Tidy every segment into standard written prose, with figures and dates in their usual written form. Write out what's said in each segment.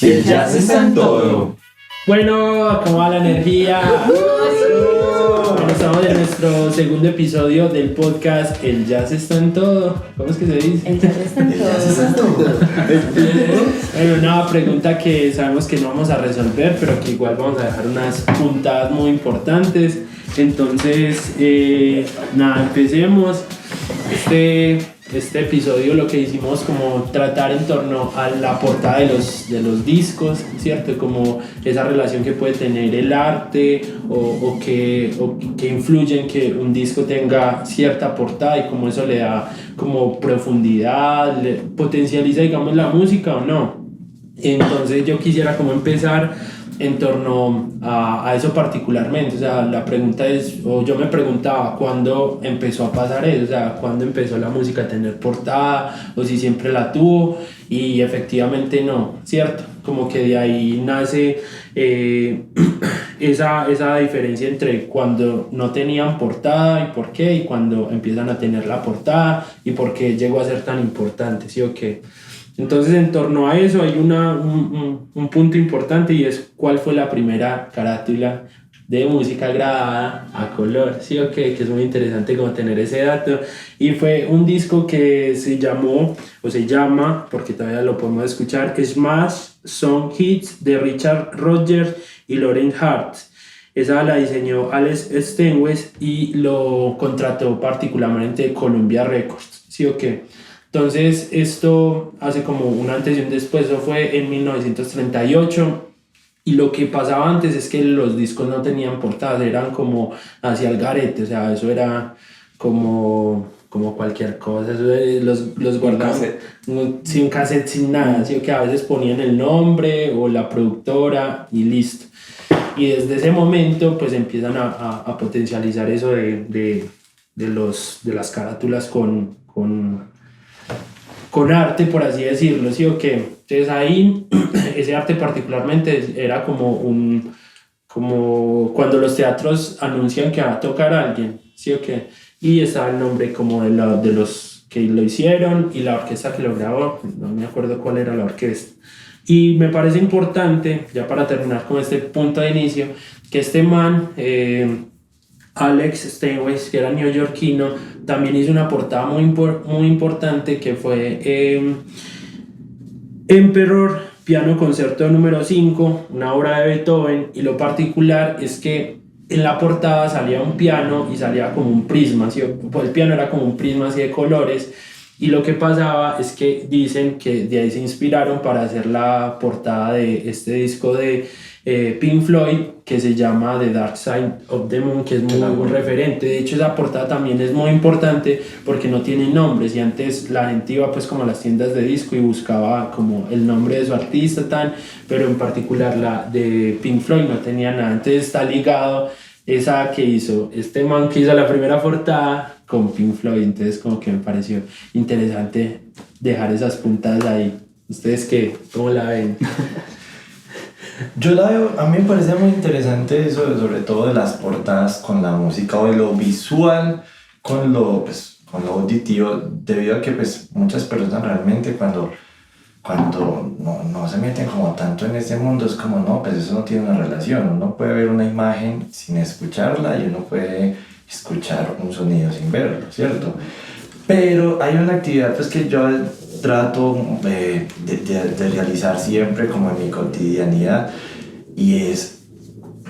El jazz está en todo. Bueno, ¿cómo va la energía? Bueno, estamos en nuestro segundo episodio del podcast El Jazz está en todo. ¿Cómo es que se dice? El jazz está en El jazz está en todo. Bueno, una pregunta que sabemos que no vamos a resolver, pero que igual vamos a dejar unas puntadas muy importantes. Entonces, nada, empecemos. Este episodio lo que hicimos como tratar en torno a la portada de los discos, ¿cierto? Como esa relación que puede tener el arte o que influye en que un disco tenga cierta portada y cómo eso le da como profundidad, le potencializa, digamos, la música o no. Entonces yo quisiera como empezar en torno a eso particularmente. O sea, la pregunta es, o yo me preguntaba cuándo empezó a pasar eso, o sea, cuándo empezó la música a tener portada, o si siempre la tuvo, y efectivamente no, ¿cierto? Como que de ahí nace esa diferencia entre cuando no tenían portada y por qué, y cuando empiezan a tener la portada y por qué llegó a ser tan importante, ¿sí o qué? Entonces, en torno a eso hay un punto importante, y es cuál fue la primera carátula de música grabada a color, ¿sí o qué? Que es muy interesante como tener ese dato. Y fue un disco que se llamó, o se llama, porque todavía lo podemos escuchar, Smash Song Hits de Richard Rodgers y Lauren Hart. Esa la diseñó Alex Steinway y lo contrató particularmente Columbia Records, ¿sí o qué? Entonces esto hace como un antes y un después. Eso fue en 1938, y lo que pasaba antes es que los discos no tenían portadas, eran como hacia el garete, o sea, eso era como cualquier cosa, eso los guardaban sin cassette, sin nada, así que a veces ponían el nombre o la productora y listo. Y desde ese momento pues empiezan a potencializar eso de las carátulas con arte, por así decirlo, ¿sí o qué? Entonces ahí, ese arte particularmente era como cuando los teatros anuncian que va a tocar a alguien, ¿sí o qué? Y estaba el nombre como de los que lo hicieron y la orquesta que lo grabó, no me acuerdo cuál era la orquesta. Y me parece importante, ya para terminar con este punto de inicio, que este man, Alex Steinway, que era neoyorquino, también hizo una portada muy importante que fue Emperor Piano Concerto número 5, una obra de Beethoven, y lo particular es que en la portada salía un piano y salía como un prisma, ¿sí? Pues el piano era como un prisma así de colores, y lo que pasaba es que dicen que de ahí se inspiraron para hacer la portada de este disco de Pink Floyd, que se llama The Dark Side of the Moon, que es muy referente. De hecho, esa portada también es muy importante porque no tiene nombres, y antes la gente iba pues como a las tiendas de disco y buscaba como el nombre de su artista, pero en particular la de Pink Floyd no tenía nada. Entonces está ligado esa que hizo este man, que hizo la primera portada con Pink Floyd. Entonces como que me pareció interesante dejar esas puntadas ahí. ¿Ustedes cómo la ven? Yo la veo, a mí me parece muy interesante eso, sobre todo de las portadas con la música, o de lo visual con lo auditivo, debido a que pues muchas personas realmente cuando no se meten como tanto en este mundo, es como no, pues eso no tiene una relación. Uno puede ver una imagen sin escucharla y uno puede escuchar un sonido sin verlo, ¿cierto? Pero hay una actividad pues que yo trato de realizar siempre como en mi cotidianidad, y es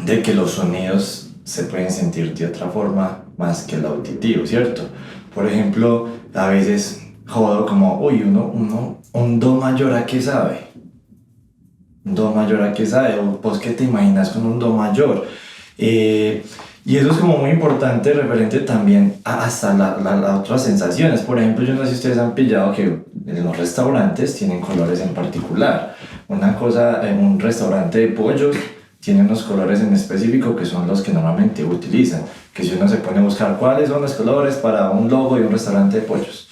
de que los sonidos se pueden sentir de otra forma más que el auditivo, ¿cierto? Por ejemplo, a veces jodo como, uy, un do mayor, ¿a qué sabe? Un do mayor, ¿a qué sabe? O pues, ¿qué te imaginas con un do mayor? Y eso es como muy importante referente también a hasta las otras sensaciones. Por ejemplo, yo no sé si ustedes han pillado que en los restaurantes tienen colores en particular. Una cosa, en un restaurante de pollos tiene unos colores en específico que son los que normalmente utilizan. que si uno se pone a buscar cuáles son los colores para un logo de un restaurante de pollos,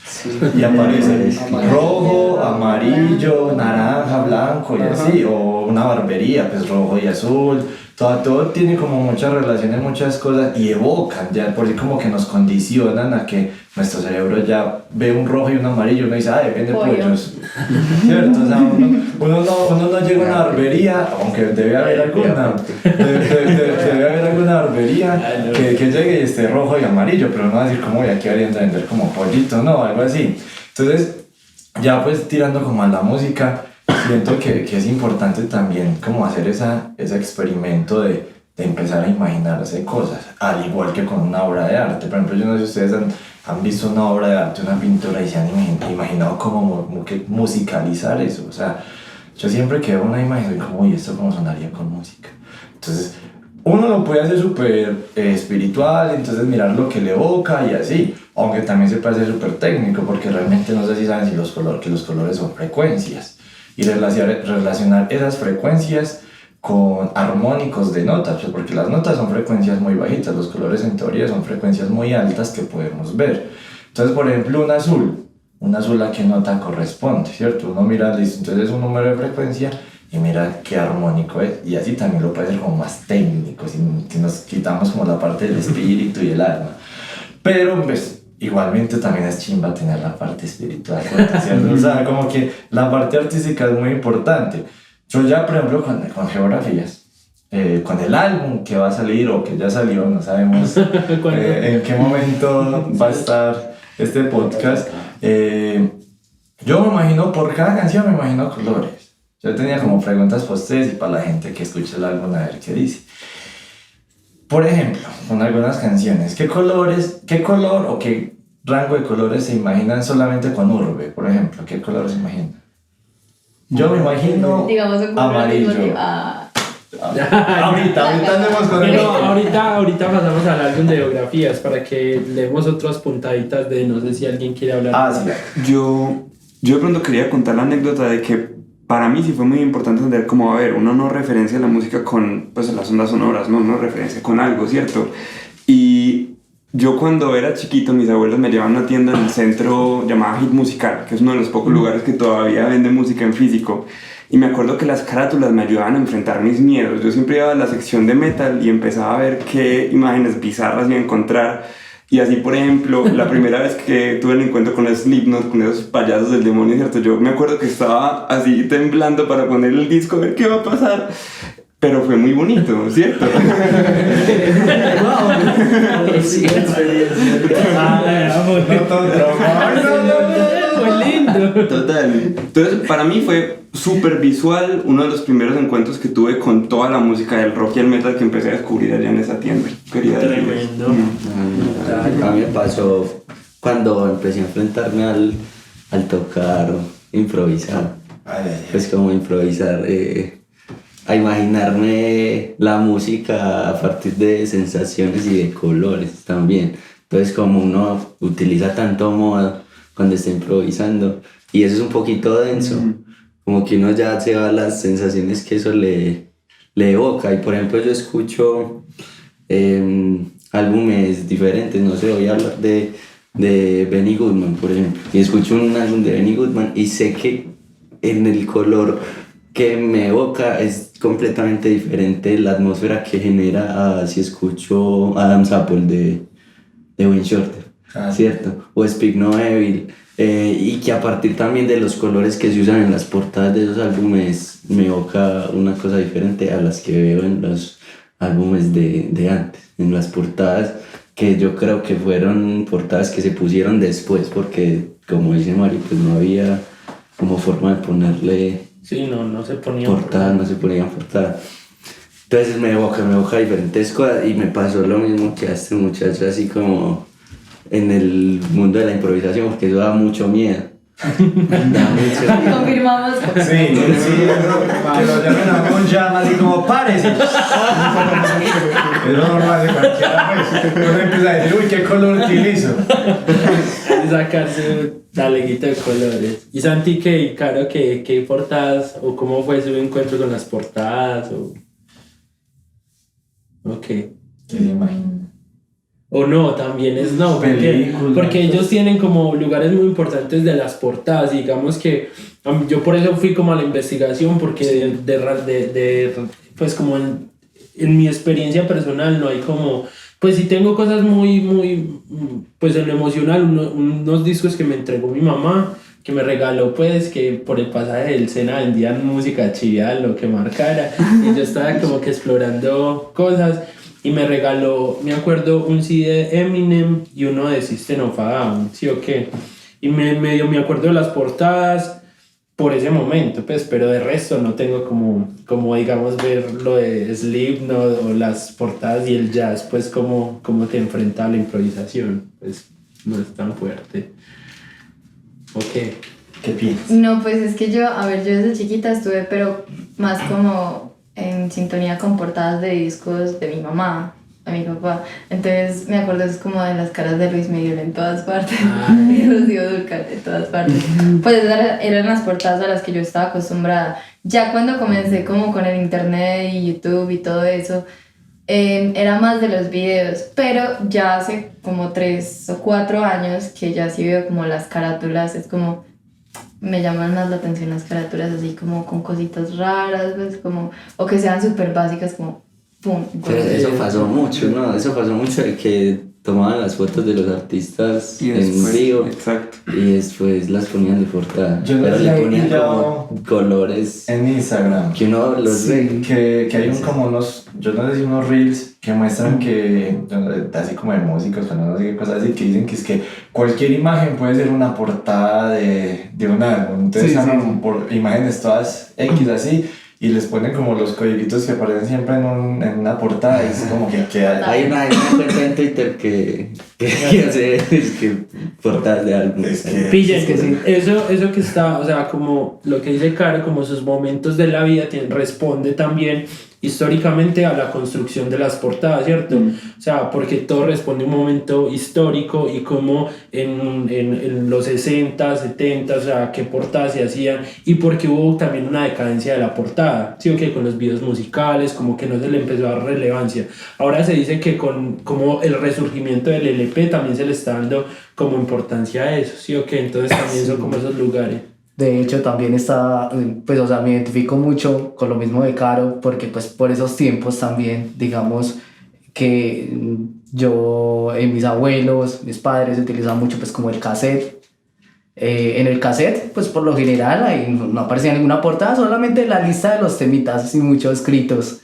y aparece rojo, amarillo, naranja, blanco y así, o una barbería, pues rojo y azul, todo tiene como muchas relaciones, muchas cosas, y evocan, ya por sí como que nos condicionan a que nuestro cerebro ya ve un rojo y un amarillo, uno dice, vende pollos, ¿cierto? O sea, uno no llega a una barbería, aunque debe haber alguna, debe haber alguna barbería que llegue y esté rojo y amarillo, pero no va a decir como, aquí habrían de vender como pollito, no, algo así. Entonces, ya pues tirando como a la música, siento que es importante también como hacer ese experimento de empezar a imaginarse cosas, al igual que con una obra de arte. Por ejemplo, yo no sé si ustedes han visto una obra de arte, una pintura, y se han imaginado cómo que musicalizar eso. O sea, yo siempre que veo una imagen soy como, uy, ¿esto cómo sonaría con música? Entonces, uno lo puede hacer súper espiritual, entonces mirar lo que le evoca y así, aunque también se puede hacer súper técnico, porque realmente no sé si saben si que los colores son frecuencias, y relacionar esas frecuencias con armónicos de notas, pues porque las notas son frecuencias muy bajitas, los colores en teoría son frecuencias muy altas que podemos ver. Entonces, por ejemplo, un azul a qué nota corresponde, ¿cierto? Uno mira, entonces es un número de frecuencia y mira qué armónico es, y así también lo puede hacer como más técnico, si nos quitamos como la parte del espíritu y el alma. Pero pues igualmente también es chimba tener la parte espiritual, ¿cierto? O sea, como que la parte artística es muy importante. Yo ya, por ejemplo, con geografías, con el álbum que va a salir o que ya salió, no sabemos en qué momento va a estar este podcast, yo me imagino, por cada canción me imagino colores. Yo tenía como preguntas para ustedes y para la gente que escucha el álbum a ver qué dice. Por ejemplo, con algunas canciones, ¿qué color o qué rango de colores se imaginan solamente con urbe? Por ejemplo, ¿qué color se imaginan? Yo me imagino amarillo. Ahorita andemos con el ahorita pasamos al álbum de biografías para que leemos otras puntaditas de no sé si alguien quiere hablar. Sí. Yo de pronto quería contar la anécdota de que para mí sí fue muy importante entender cómo, a ver, uno no referencia la música con pues las ondas sonoras, no, uno referencia con algo, ¿cierto? Y yo cuando era chiquito, mis abuelos me llevaban a una tienda en el centro llamada Hit Musical, que es uno de los pocos lugares que todavía vende música en físico. Y me acuerdo que las carátulas me ayudaban a enfrentar mis miedos. Yo siempre iba a la sección de metal y empezaba a ver qué imágenes bizarras iba a encontrar. Y así, por ejemplo, la primera vez que tuve el encuentro con Slipknot, con esos payasos del demonio, ¿cierto? Yo me acuerdo que estaba así temblando para poner el disco, a ver qué va a pasar. Pero fue muy bonito, ¿cierto? Muy lindo. Total. Entonces, para mí fue súper visual, uno de los primeros encuentros que tuve con toda la música del rock y el metal que empecé a descubrir allá en esa tienda. Tremendo. A mí me pasó cuando empecé a enfrentarme al tocar improvisar. Pues como improvisar, a imaginarme la música a partir de sensaciones y de colores también. Entonces como uno utiliza tanto modo cuando está improvisando y eso es un poquito denso, como que uno ya se va a las sensaciones que eso le evoca. Y por ejemplo yo escucho álbumes diferentes, no sé, voy a hablar de Benny Goodman por ejemplo, y escucho un álbum de Benny Goodman y sé que en el color que me evoca es completamente diferente la atmósfera que genera si escucho Adam's Apple de Wayne Shorter, ¿cierto? O Speak No Evil, y que a partir también de los colores que se usan en las portadas de esos álbumes me evoca una cosa diferente a las que veo en los álbumes de antes, en las portadas que yo creo que fueron portadas que se pusieron después porque como dice Mario pues no había como forma de ponerle no se ponía portada, no se ponían portada. Entonces me evoca diferentes cosas y me pasó lo mismo que a este muchacho así como en el mundo de la improvisación porque eso da mucho miedo. Confirmamos. Sí, que lo llamen a un jam así como párese. Es lo normal de cualquiera, pues. Uno empieza a decir, uy, ¿qué color utilizo? Sacarse la leguita de colores. ¿Y Santi qué? Caro, qué portadas o cómo fue su encuentro con las portadas? Ok. ¿Qué se imagina? O no, también es no, Películas. porque ellos tienen como lugares muy importantes de las portadas, y digamos que yo por eso fui como a la investigación, porque pues como en mi experiencia personal no hay como, pues sí tengo cosas muy, pues en lo emocional, unos discos que me entregó mi mamá, que me regaló, pues que por el pasaje del Sena vendían música chida, lo que marcara, y yo estaba como que explorando cosas. Y me regaló, me acuerdo, un CD de Eminem y uno de System of a Down, ¿sí o qué? Y medio me acuerdo de las portadas por ese momento, pues, pero de resto no tengo como digamos, ver lo de Slipknot o las portadas y el jazz, pues, como te enfrenta a la improvisación, pues, no es tan fuerte. Ok. ¿Qué piensas? No, pues es que yo desde chiquita estuve, pero más como en sintonía con portadas de discos de mi mamá, de mi papá. Entonces me acuerdo es como de las caras de Luis Miguel en todas partes, y Rocío Dúrcal en todas partes. Pues eran las portadas a las que yo estaba acostumbrada. Ya cuando comencé como con el internet y YouTube y todo eso, era más de los videos, pero ya hace como 3 o 4 años que ya sí veo como las carátulas, es como me llaman más la atención las carátulas así como con cositas raras, pues como, o que sean súper básicas como pum. Pero eso pasó mucho, ¿no? Eso pasó mucho de que tomaban las fotos de los artistas Y en después, vivo exacto. y después las ponían de portada. Yo pero las le he ponían pillado como colores en Instagram. que uno los ve. Que hay como unos, yo no sé si unos reels que muestran que, así como de músicos, cuando no sé qué cosas así, que dicen que es que cualquier imagen puede ser una portada de un álbum. Entonces llaman por imágenes todas X así y les ponen como los códigos que aparecen siempre en una portada y es como que queda. Hay una cuenta en Twitter que hace es que portadas de álbumes. Es que- Pillen, que sí. eso que está, o sea, como lo que dice Caro, como sus momentos de la vida responde también históricamente a la construcción de las portadas, ¿cierto? O sea, porque todo responde a un momento histórico y como en los 60, 70, o sea, qué portadas se hacían y porque hubo también una decadencia de la portada, ¿sí o qué? Con los videos musicales, como que no se le empezó a dar relevancia. Ahora se dice que con como el resurgimiento del LP también se le está dando como importancia a eso, ¿sí o qué? Entonces también son como esos lugares. De hecho, también está, pues, o sea, me identifico mucho con lo mismo de Caro, porque pues por esos tiempos también, digamos, que yo, mis abuelos, mis padres utilizaban mucho pues como el cassette. En el cassette, pues por lo general ahí no aparecía ninguna portada, solamente la lista de los temitas y muchos escritos.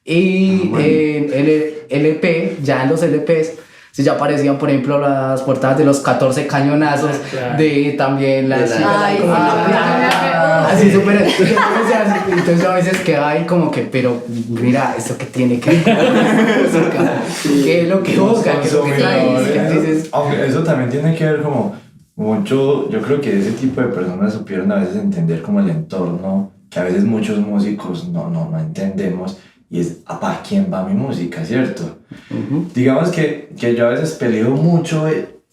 Y en el LP, ya en los LPs, sí, ya aparecían, por ejemplo, las portadas de los 14 cañonazos, Claro. de también las... Ay, como sí, así súper... Entonces yo a veces quedaba ahí como que, pero mira, ¿esto qué tiene que ver con la música? ¿Qué es lo que evoca? ¿Qué es lo que trae? Entonces, Aunque eso también tiene que ver como mucho, yo creo que ese tipo de personas supieron a veces entender como el entorno, que a veces muchos músicos no entendemos, y es, ¿para quién va mi música, cierto? Digamos que yo a veces peleo mucho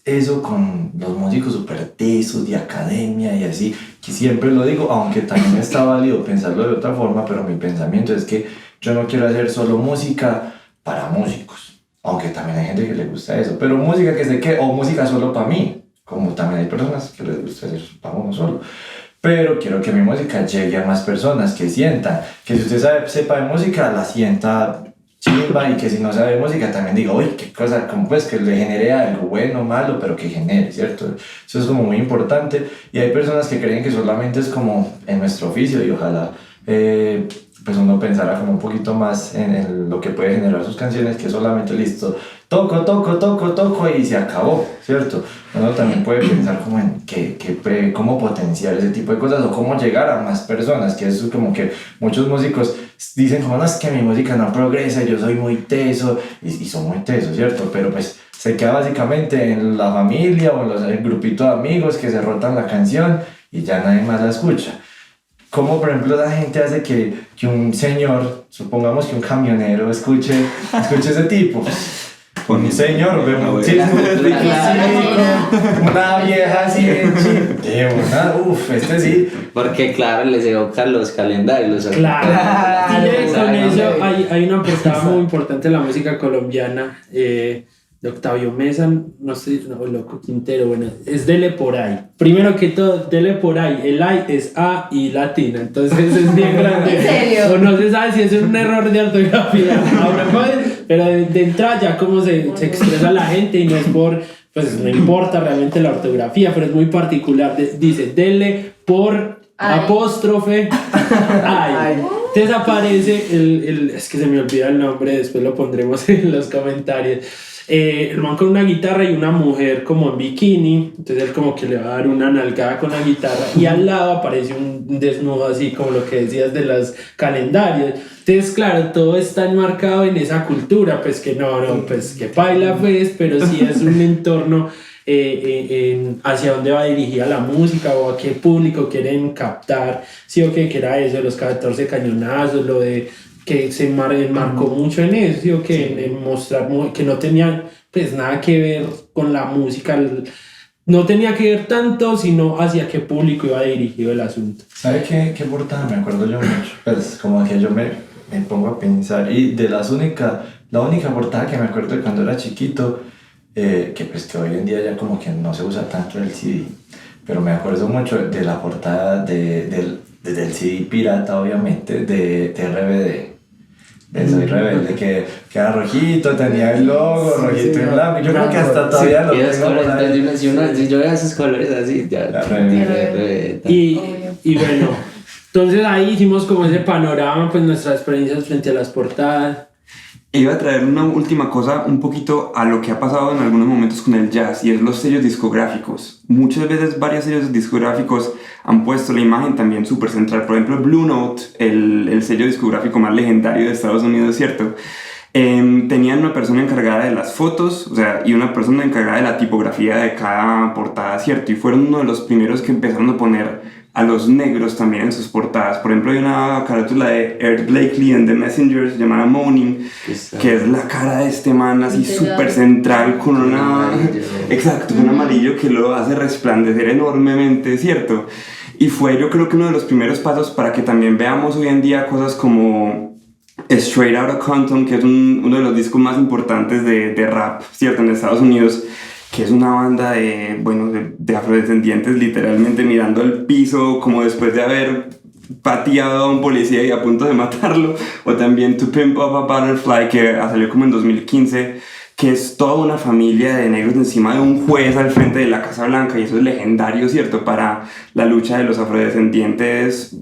eso con los músicos súper tesos de academia y así, que siempre lo digo, aunque también está válido pensarlo de otra forma, pero mi pensamiento es que yo no quiero hacer solo música para músicos, aunque también hay gente que le gusta eso, pero música que sé que, o música solo para mí, como también hay personas que les gusta hacer para uno solo. Pero quiero que mi música llegue a más personas, que sientan, que si usted sepa de música, la sienta chimba, y que si no sabe de música también diga, uy, qué cosa, como pues que le genere algo bueno, malo, pero que genere, ¿cierto? Eso es como muy importante, y hay personas que creen que solamente es como en nuestro oficio, y ojalá pues uno pensara como un poquito más en lo que puede generar sus canciones, que solamente listo, toco y se acabó, ¿cierto? Uno también puede pensar como en cómo potenciar ese tipo de cosas o cómo llegar a más personas, que es como que muchos músicos dicen como, no, es que mi música no progresa, yo soy muy teso, y son muy tesos, ¿cierto? Pero pues se queda básicamente en la familia o en el grupito de amigos que se rotan la canción y ya nadie más la escucha. Como por ejemplo la gente hace que un señor, supongamos que un camionero escuche ese tipo. Un señor, una vieja así, este sí. Porque claro, les evoca los calendarios. Claro. Y con claro, eso hombre. hay una portada muy importante de la música colombiana, de Octavio Mesa, no sé, no, Loco Quintero, bueno, es Dele por ahí. Primero que todo, Dele por ahí, el I es A y latina, entonces es bien grande. ¿En serio? O no se sabe si es un error de ortografía, ahora pero de entrada ya como se expresa la gente y no es por, pues no importa realmente la ortografía, pero es muy particular, dice Dele por Ay. apóstrofe ay. Entonces aparece es que se me olvida el nombre, después lo pondremos en los comentarios. El man con una guitarra y una mujer como en bikini, entonces él como que le va a dar una nalgada con la guitarra y al lado aparece un desnudo así como lo que decías de los calendarios. Entonces claro, todo está enmarcado en esa cultura, pues que no, pues que baila pues, pero sí es un entorno hacia dónde va dirigida la música o a qué público quieren captar, sí o qué, que era eso de los 14 cañonazos, lo de que se enmarcó mucho en eso, ¿sí? O que en mostrar que no tenía pues nada que ver con la música, no tenía que ver tanto, sino hacia qué público iba dirigido el asunto. ¿Sabe qué portada me acuerdo yo mucho? Pues como que yo me pongo a pensar, y de la única portada que me acuerdo de cuando era chiquito, que pues que hoy en día ya como que no se usa tanto el CD, pero me acuerdo mucho de la portada del CD pirata, obviamente, de RBD. De Soy Rebelde, que era rojito, tenía el logo rojito y blanco. Yo creo que hasta todavía lo Y esos tengo por colores, ahí. si yo veo esos colores así, ya. Y bueno, entonces ahí hicimos como ese panorama, pues nuestras experiencias frente a las portadas. Iba a traer una última cosa un poquito a lo que ha pasado en algunos momentos con el jazz, y es los sellos discográficos. Muchas veces varios sellos discográficos han puesto la imagen también súper central. Por ejemplo, Blue Note, el sello discográfico más legendario de Estados Unidos, ¿cierto? Tenían una persona encargada de las fotos, o sea, y una persona encargada de la tipografía de cada portada, ¿cierto? Y fueron uno de los primeros que empezaron a poner a los negros también en sus portadas. Por ejemplo, hay una carátula de Art Blakey and the Messengers llamada Moaning, que es la cara de este man así súper central con una... Exacto, un amarillo que lo hace resplandecer enormemente, ¿cierto? Y fue, yo creo que uno de los primeros pasos para que también veamos hoy en día cosas como Straight Outta Compton, que es uno de los discos más importantes de rap, ¿cierto? En Estados Unidos, que es una banda de afrodescendientes literalmente mirando al piso como después de haber pateado a un policía y a punto de matarlo. O también To Pimp Up a Butterfly, que salió como en 2015, que es toda una familia de negros encima de un juez al frente de la Casa Blanca, y eso es legendario, ¿cierto? Para la lucha de los afrodescendientes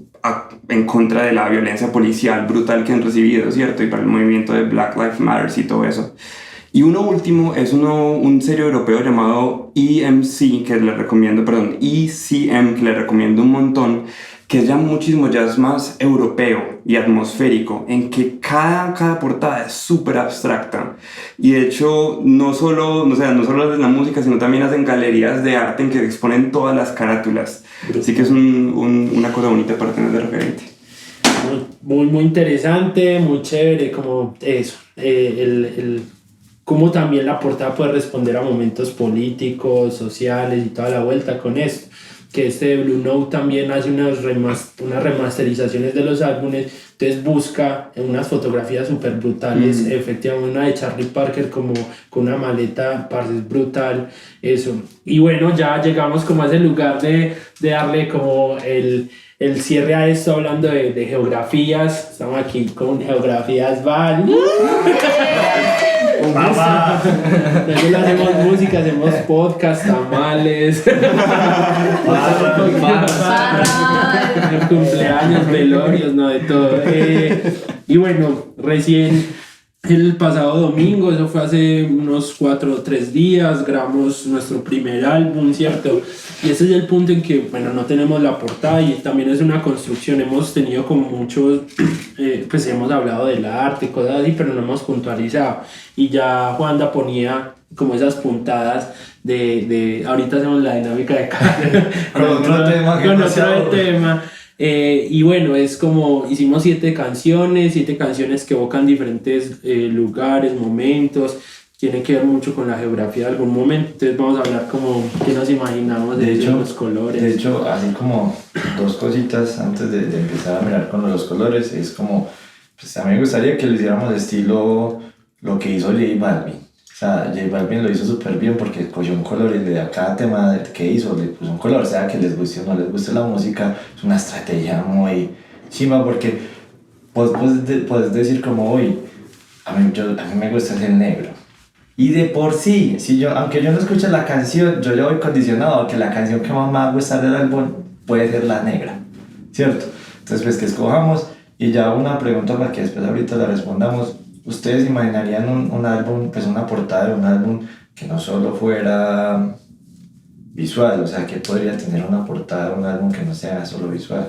en contra de la violencia policial brutal que han recibido, ¿cierto? Y para el movimiento de Black Lives Matter y todo eso. Y uno último es un sello europeo llamado ECM, que le recomiendo un montón, que es ya muchísimo jazz más europeo y atmosférico, en que cada portada es súper abstracta. Y de hecho, no solo hacen la música, sino también hacen galerías de arte en que exponen todas las carátulas. Así que es una cosa bonita para tener de referente. Muy interesante, muy chévere, como eso, cómo también la portada puede responder a momentos políticos, sociales y toda la vuelta con esto. Que Blue Note también hace unas remasterizaciones de los álbumes, entonces busca unas fotografías súper brutales, efectivamente una de Charlie Parker como con una maleta, parce, es brutal eso. Y bueno, ya llegamos como a ese lugar de darle como el cierre a esto, hablando de geografías. Estamos aquí con geografías Val. Papá. Nosotros hacemos música, hacemos podcast, tamales, cumpleaños, velorios, no, de todo. Y bueno, recién el pasado domingo, eso fue hace unos 4 o 3 días, grabamos nuestro primer álbum, ¿cierto? Y ese es el punto en que, bueno, no tenemos la portada y también es una construcción. Hemos tenido como muchos, pues hemos hablado del arte, cosas así, pero no hemos puntualizado. Y ya Juanda ponía como esas puntadas de ahorita hacemos la dinámica de con otro tema. Y bueno, es como hicimos 7 canciones que evocan diferentes lugares, momentos, tienen que ver mucho con la geografía de algún momento. Entonces vamos a hablar como qué nos imaginamos de los colores. De hecho, así como 2 cositas antes de empezar a mirar con los colores, es como, pues a mí me gustaría que le hiciéramos estilo lo que hizo J Balvin. sea, J Balvin lo hizo súper bien porque cogió un color y le a cada tema que hizo le puso un color, sea que les guste o no les guste la música, es una estrategia muy chimba porque puedes decir como hoy, a mí me gusta el negro. Y de por sí, aunque yo no escuche la canción, yo ya voy condicionado a que la canción que más me va a gustar del álbum puede ser la negra, ¿cierto? Entonces pues que escojamos y ya una pregunta para que después ahorita la respondamos. ¿Ustedes imaginarían un álbum, pues una portada de un álbum que no solo fuera visual, o sea, que podría tener una portada de un álbum que no sea solo visual?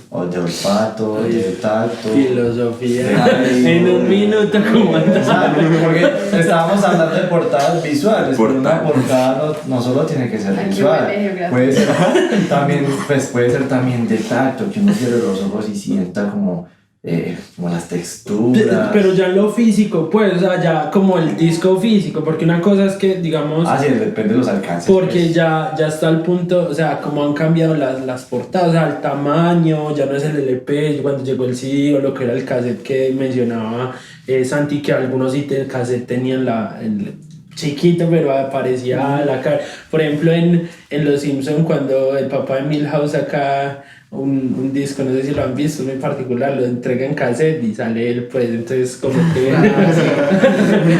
O de olfato, de tacto. Filosofía. En un minuto, como porque estábamos hablando de portadas visuales, pero una portada no solo tiene que ser Aquí visual. huele geografía. Puede ser también de tacto, que uno cierre los ojos y sienta como las texturas. Pero ya lo físico, pues, o sea, ya como el disco físico, porque una cosa es que, digamos... Sí, depende de los alcances. Porque pues. ya está al punto, o sea, como han cambiado las portadas, o sea, el tamaño, ya no es el LP, cuando llegó el CD o lo que era el cassette que mencionaba Santi, que algunos sí el cassette tenían el chiquito, pero parecía la cara. Por ejemplo, en Los Simpsons, cuando el papá de Milhouse saca un disco, no sé si lo han visto, muy particular, lo entrega en cassette y sale él, pues, entonces como que...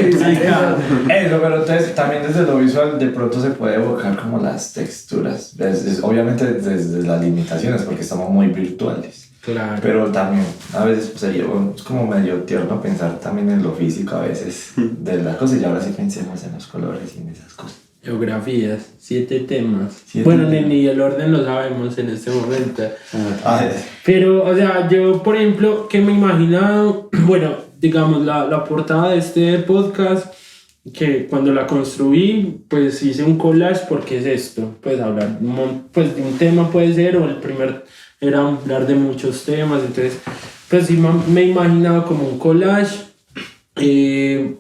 Eso, pero entonces también desde lo visual de pronto se puede evocar como las texturas, obviamente desde las limitaciones porque estamos muy virtuales. Claro. Pero también a veces es como medio tierno pensar también en lo físico a veces de las cosas y ahora sí pensemos en los colores y en esas cosas. Geografías, 7 temas. 7 bueno, temas. ni el orden lo sabemos en este momento. Ah, Pero, o sea, yo, por ejemplo, que me he imaginado, bueno, digamos, la portada de este podcast, que cuando la construí, pues hice un collage porque es esto, pues hablar pues, de un tema puede ser, o el primer era hablar de muchos temas, entonces, pues sí me he imaginado como un collage que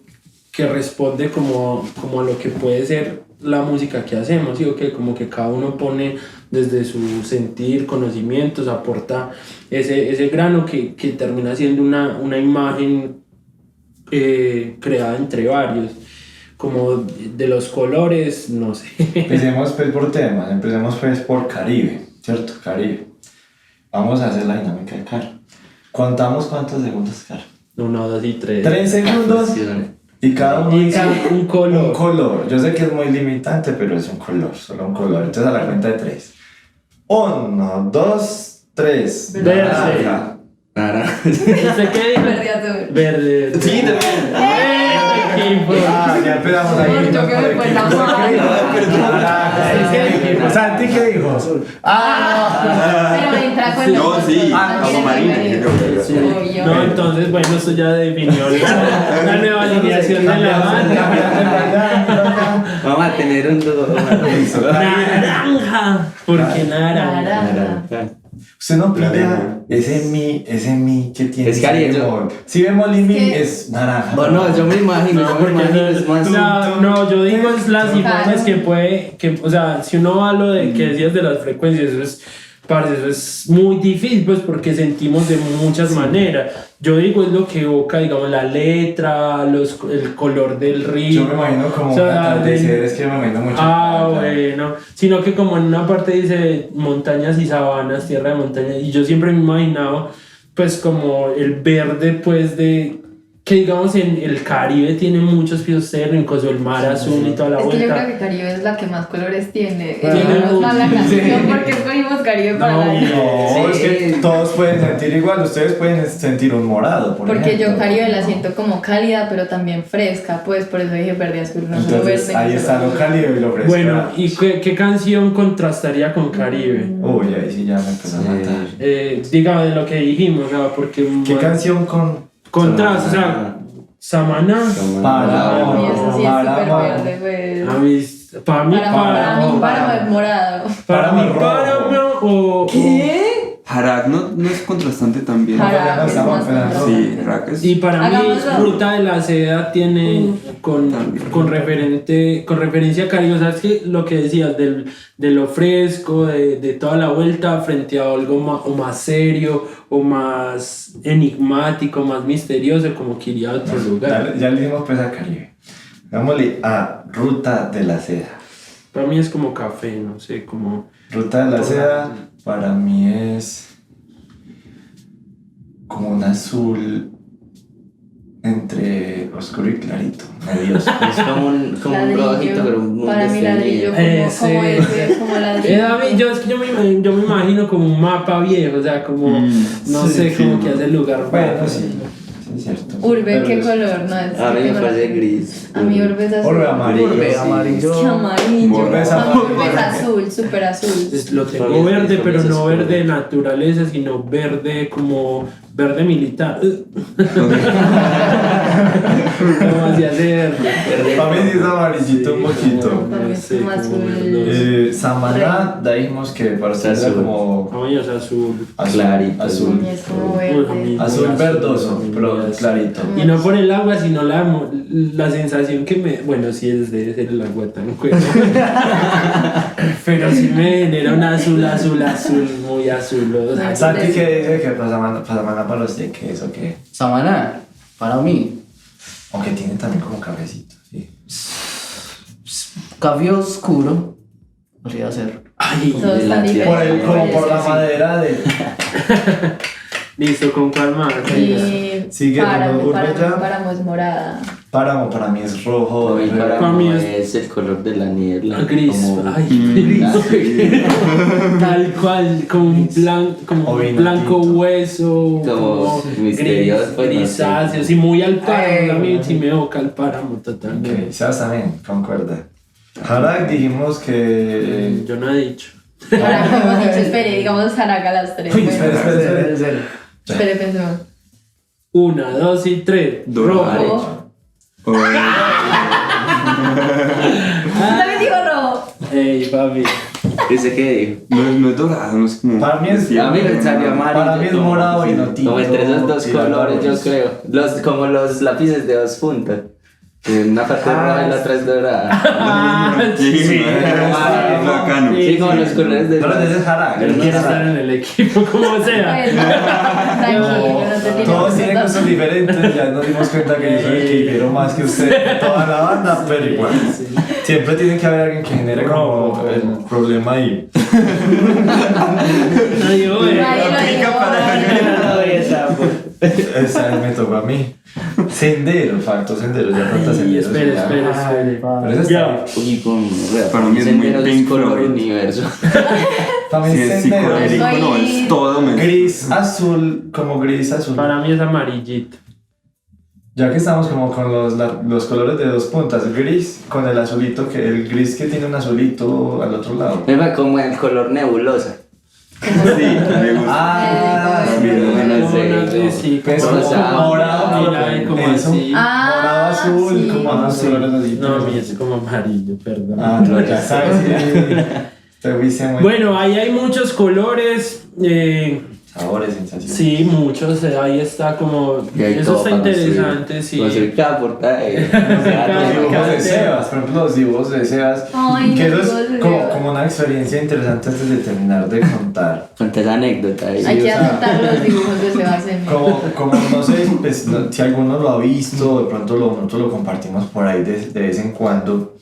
responde como a lo que puede ser la música que hacemos, ¿sí? Que como que cada uno pone desde su sentir, conocimientos, aporta ese grano que termina siendo una imagen creada entre varios, como de los colores, no sé. Empecemos pues por temas, empecemos pues por Caribe, ¿cierto? Caribe. Vamos a hacer la dinámica de Caro. ¿Contamos cuántos segundos, Caro? 1, 2 y 3. 3 segundos. Y cada uno dice un color. Un color. Yo sé que es muy limitante, pero es un color, solo un color. Entonces a la cuenta de 3. 1, 2, 3. Verde. Naranja. ¿Usted qué dijo? Verde azul. Verde. Sí, también. Equipo. Ya empezamos ahí. Por yo que me fue la mano. Santi, ¿qué dijo? Pero entra con No, sí, agua marina. Obvio. No, entonces, bueno, eso ya definió la nueva alineación de la banda. Vamos a tener un Naranja. ¿Por qué naranja? Naranja. Usted no pilla ese mi que tiene. Es cariño. Si vemos mi Es que- es naranja. Bueno, yo me imagino, es más. No, yo digo es las imágenes que puede, o sea, si uno va a lo de que decías de las frecuencias, eso es muy difícil, pues, porque sentimos de muchas maneras. Yo digo es lo que evoca, digamos, la letra, el color del ritmo. Yo me imagino como un atardecer, es que yo me imagino mucho. Bueno, sino que como en una parte dice montañas y sabanas, tierra de montañas, y yo siempre me he imaginado, pues, como el verde, pues, que digamos en el Caribe tiene muchos pisos térmicos, o el mar azul y toda la Es que yo vuelta. creo que Caribe es la que más colores tiene. Tiene Menos mal la muchos. canción porque escogimos Caribe para la No, es que todos pueden sentir igual. Ustedes pueden sentir un morado, por porque ejemplo. yo Caribe la siento como cálida, pero también fresca, pues por eso dije verde azul, no solo Entonces verde. ahí ni está solo lo cálido y lo fresco. Bueno, ¿y qué canción contrastaría con Caribe? Uy, ahí sí ya me empezó a matar. Digamos de lo que dijimos, o sea, porque... ¿Qué bueno, canción con contraste, o sea, Samaná. Para mí eso sí es súper Páramo. verde, pues. Para mí, Páramo es morado. Páramo o... Harak no es contrastante también. Harak es estamos más esperando. Sí, contrastante. Harak es. Y para mí, Hagámoslo. Fruta de la Seda tiene con referencia a Caribe, o sea, es que lo que decías de lo fresco, de toda la vuelta frente a algo más serio o más enigmático, más misterioso, como que iría a otro lugar. Ya le dimos pues a Caribe. Dámosle a Ruta de la Seda. Para mí es como café, no sé, como... Ruta de la Seda para mí es como un azul entre oscuro y clarito, medioso. Es como un rojito, pero un Para mí ladrillo, Ese. como ese, como ladrillo. David, es que yo me imagino como un mapa viejo, o sea, como, no sí, sé, sí, como no. que hace el lugar. Bueno, raro. sí, es cierto. Urbe, Pero ¿qué es- color? No, es A mí me que no parece lo- gris. A mí Urbe es azul. Urbe amarillo. Urbe, sí. amarillo. Es que amarillo. Urbe es A mí amarillo. Urbe es azul, súper azul. Lo Para tengo mí es verde, gris, pero para mí es no oscuro. verde naturaleza, sino verde como verde militar. Como así hace verde. Para mí sí es amarillito un poquito. Para mí es como azul. Samaná, de ahí dijimos que para ustedes era Azul. como A mí es azul. Clarito. A azul. mí es como Uy, a mí- verde. Azul verdoso, pero Azul. clarito. Y no por el agua, sino la sensación que me... Bueno, sí es de ser el agua tan cuero. Pero sí me genera un azul, muy azul. O sea, Santi que dice que para Samaná para los de queso, o qué. Samaná, para mí, Aunque tiene también como cafecito, sí. café oscuro podría ser. ay, Todos están Por el, como por la diferentes. madera de. listo, ¿con cuál más? Y Sigue páramo, Urbe ya. páramo es morada. Páramo para mí es rojo. Para mí, verde. Para mí es el color de la niebla. Gris. Como- Ay, gris. Tal cual, como un O un vino blanco tinto. hueso, Como misterioso, pues, no sé. grisáceo, sí, muy al páramo. A mí Ay. sí me evoca al páramo totalmente. Ok, Sebas también, concuerda. Harak dijimos que. Yo no he dicho. Ahora hemos dicho, espere, digamos Zaraga las tres. Uy, Bueno, espera. espere, pensemos. 1, 2 y 3. Dorado. Rojo. Rojo. También digo rojo. Ey, papi. ¿Ese qué dijo? No es dorado, no es como... Para mí es. A mí me salió amarillo. Para mí es morado y no tinto. Como entre esos dos Sí, colores, yo los- creo. Como los lápices de 2 puntas. Una parte es roja y la otra es dorada. Sí, es bacano. Sí, como los colores de. No, ese es Harak. Yo no quiero estar en el equipo, como sea. Bueno, tranquilo, no te tienes Todos que tienen dar. gustos diferentes, ya nos dimos cuenta que yo soy el que quiero más que usted de toda la banda, pero igual. Siempre tiene que haber alguien que genere como el problema ahí. Nadie oye. Nadie lo dijo. Esa me tocó a mí. Sendero, faltó sendero, ya falta Ay, sendero. espera. Pero ese Ya. está. Uy, con. Para mí es muy Senderos Pink color Floyd. universo. También Sí, es sendero. psicodélico, no, es todo. Gris azul, como gris azul. Para mí es amarillito. Ya que estamos como con los colores de 2 puntas, gris con el azulito, el gris que tiene un azulito al otro lado. Como el color nebulosa. Sí, me gusta. Ah, sí, no sé, No sé, sí, Pues como rosa, morado, mira, como eso. así. Ah, morado azul, sí. como unos sí. colores así. No, a mí es como amarillo, perdón. Ah, no, ya sabes. Sí. Te fuiste muy. Bueno, ahí hay muchos colores. Sabores, sensaciones. Sí, muchos. Ahí está como. Y hay Eso todo está para interesante, sí. Pues el portada. Los dibujos de Cada- Sebas, por ejemplo, los dibujos de Sebas. Ay, que eso los es dibujos de como, Sebas. como una experiencia interesante antes de terminar de contar. Cuenta esa anécdota ahí. Hay Sí, que o sea, aceptar los dibujos de Sebastián. Como no sé pues, si alguno lo ha visto, de pronto nosotros lo compartimos por ahí de vez en cuando.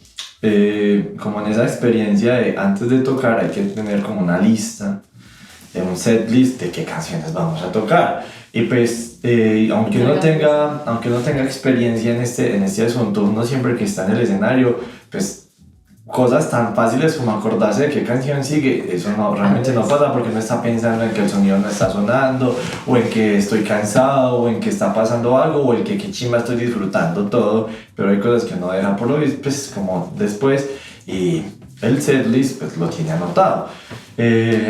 Como en esa experiencia de antes de tocar hay que tener como una lista, un set list de qué canciones vamos a tocar. Y pues, aunque uno tenga experiencia en este asunto, uno siempre que está en el escenario, pues cosas tan fáciles como acordarse de qué canción sigue, eso no, realmente no pasa porque uno está pensando en que el sonido no está sonando, o en que estoy cansado, o en que está pasando algo, o en que qué chimba estoy disfrutando todo, pero hay cosas que uno deja por lo visto, pues como después, y el setlist pues lo tiene anotado.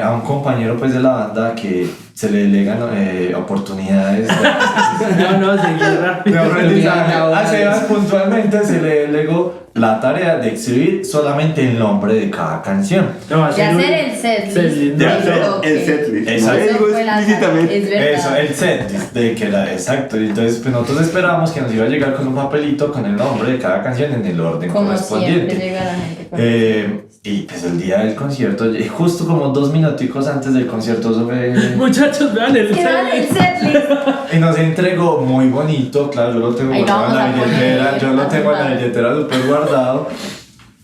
A un compañero pues de la banda que se le delegan oportunidades No, seguí rápido. de aprendizaje. A Sebas puntualmente se le delegó la tarea de escribir solamente el nombre de cada canción. No, De hacer el setlist. De hacer toque. el setlist. Exacto. No digo Eso fue la- explícitamente. es verdad. Eso, el setlist, de que era exacto. Y entonces, pues nosotros esperábamos que nos iba a llegar con un papelito con el nombre de cada canción en el orden Como correspondiente. siempre llega la gente con Y pues el día del concierto, justo como 2 minuticos antes del concierto, eso fue. Muchachos, vean el ¿Qué dan el setlist. setlist? Y nos entregó muy bonito, claro, yo lo tengo Ahí lo guardado en la vamos a billetera, poner, yo lo tengo en la ajá. billetera súper guardado,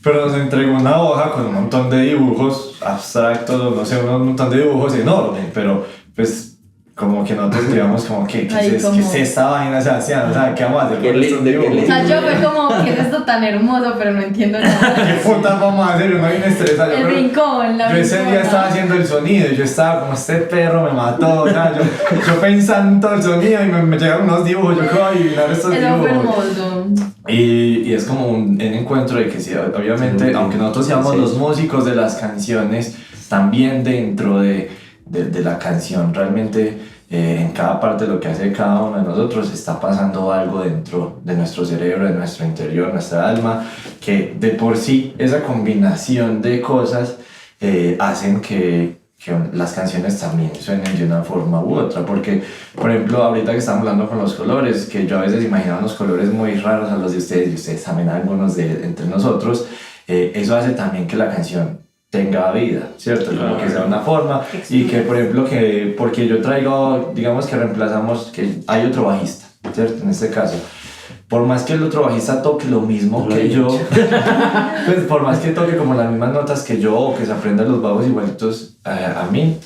pero nos entregó una hoja con un montón de dibujos abstractos, no sé, un montón de dibujos enormes, pero pues como que nosotros digamos como que Ahí ¿qué como- es esta vaina Sebastián? O sea, ¿qué vamos a hacer Qué con estos lindo, qué dibujos? O sea, yo fue como, ¿qué es esto tan hermoso? Pero no entiendo ¿Qué nada. puta vamos a hacer? Uno viene estresado. El creo- rincón, la Yo ese día rincona. estaba haciendo el sonido y yo estaba como este perro me mató, o sea, yo pensando en todo el sonido y me llegaron unos dibujos, yo creo adivinar estos Eso fue dibujos. hermoso. Y es como un encuentro de que sí, obviamente, Sí, aunque nosotros seamos sí. los músicos de las canciones, también dentro de la canción, realmente en cada parte de lo que hace cada uno de nosotros está pasando algo dentro de nuestro cerebro, de nuestro interior, nuestra alma, que de por sí esa combinación de cosas hacen que las canciones también suenen de una forma u otra, porque por ejemplo ahorita que estamos hablando con los colores, que yo a veces imaginaba unos colores muy raros a los de ustedes y ustedes también algunos de entre nosotros, eso hace también que la canción tenga vida, ¿cierto? Como que sea una forma y que por ejemplo porque yo traigo, digamos que reemplazamos, que hay otro bajista, ¿cierto? En este caso, por más que el otro bajista toque lo mismo que yo, pues por más que toque como las mismas notas que yo o que se aprendan los bajos igualitos a mí,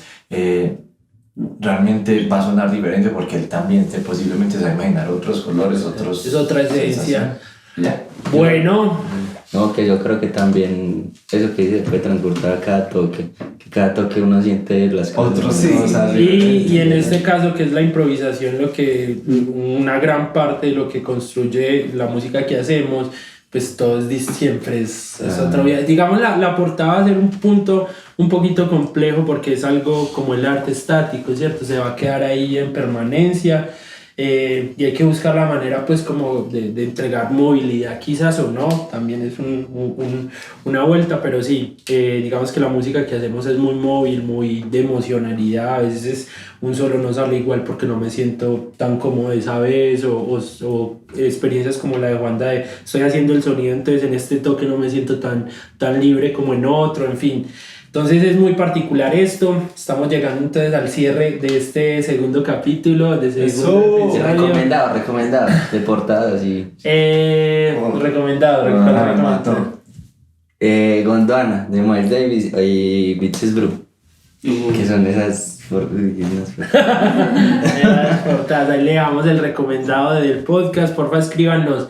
realmente va a sonar diferente porque él también posiblemente se va a imaginar otros colores, otros... Es otra esencia. Ya. Bueno, No, que yo creo que también eso que dice puede transportar a cada toque, que cada toque uno siente las cosas. Otros ¿no? cosas. y en este caso que es la improvisación, lo que una gran parte de lo que construye la música que hacemos, pues todo es siempre es otra vida. Digamos la portada va a ser un punto un poquito complejo porque es algo como el arte estático, ¿cierto? Se va a quedar ahí en permanencia. Y hay que buscar la manera pues como de entregar movilidad quizás o no, también es una vuelta, pero sí, digamos que la música que hacemos es muy móvil, muy de emocionalidad, a veces un solo no sale igual porque no me siento tan cómodo esa vez o experiencias como la de Juanda de estoy haciendo el sonido, entonces en este toque no me siento tan libre como en otro, en fin. Entonces es muy particular esto. Estamos llegando entonces al cierre de este segundo capítulo de segundo Sí, episodio. recomendado, de portadas y Recomendado. Mato. Gondwana de Miles Davis y Bitches Brew, que son esas Portada, ahí le dejamos el recomendado del podcast. Porfa, escríbanos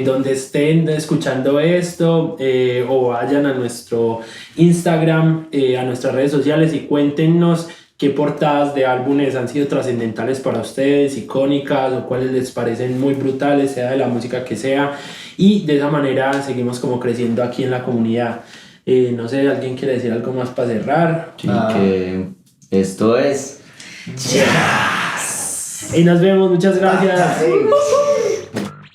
donde estén escuchando esto o vayan a nuestro Instagram, a nuestras redes sociales y cuéntenos qué portadas de álbumes han sido trascendentales para ustedes, icónicas o cuáles les parecen muy brutales, sea de la música que sea, y de esa manera seguimos como creciendo aquí en la comunidad. No sé, ¿alguien quiere decir algo más para cerrar? Sí, que esto es Y nos vemos, muchas gracias.